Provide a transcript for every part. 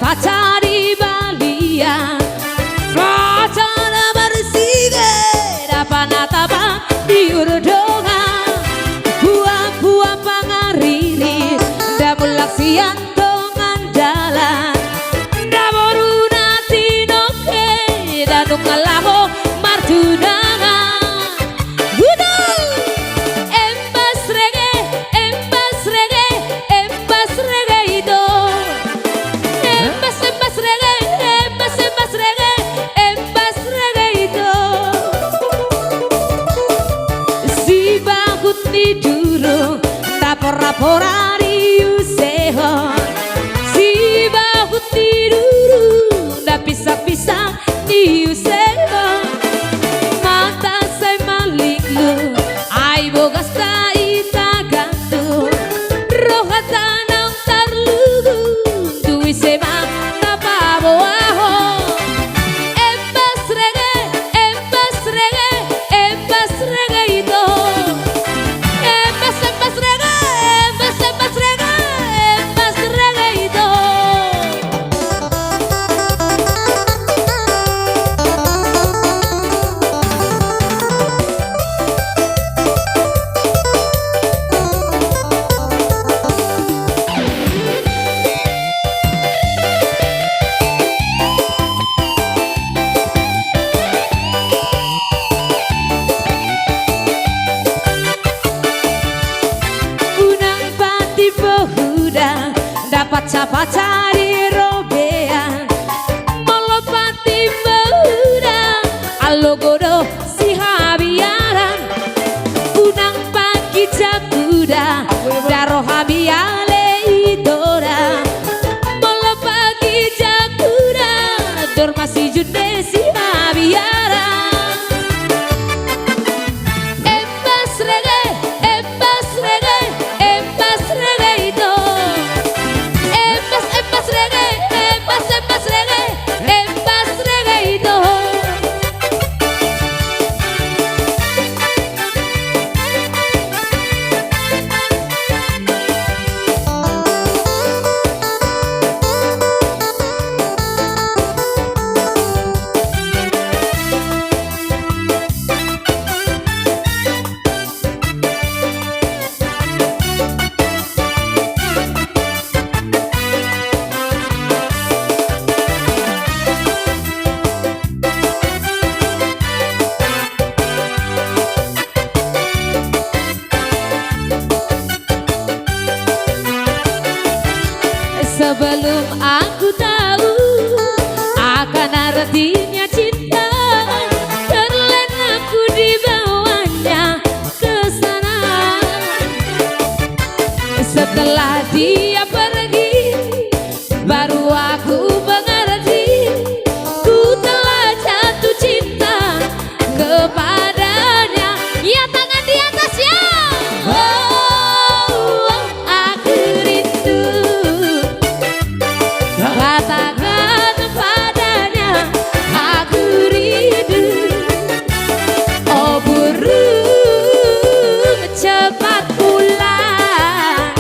baca di balian Racana bersige dapat natapa di urdonga buah-buah pangariri damulaksian tongan jalan daboruna tinoke danung ngalamo martunanga gunung embas rege itu embas rege itu si bagut di durung rapor-rapora di useho si bagut di durung da pisah-pisah di useho mata saya malik lu ai bogas ta ita gantung roha tanang tarlugu duwi sema tapa boaho embas rege itu embas rege itu unang pati pehuda dapat siapa cari robean molopati pehuda alogodo si habiaran unang pagi jaguda daro habiale idora molopati jaguda dormasi jude si habiaran embas rege itu embas rege itu sebelum aku tahu akan artinya cinta terlena aku dibawanya ke sana setelah dia pergi baru aku mengerti ku telah jatuh cinta kepadanya ya tangan di atas ya aku rindu katakan padanya aku rindu oh burung cepat pulang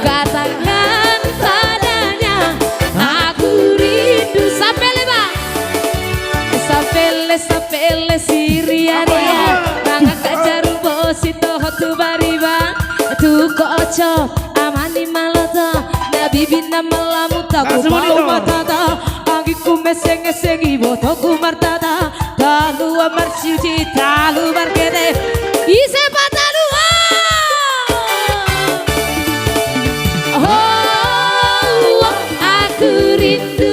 katakan padanya aku rindu sampai le siria bangga kajaru bosito tu bariba tu koco amani maloto nabi bina malamuta ku mau matata angiku meseng-eseng ibo toku martada talu amar siuji talu markede ise patalu oh aku rindu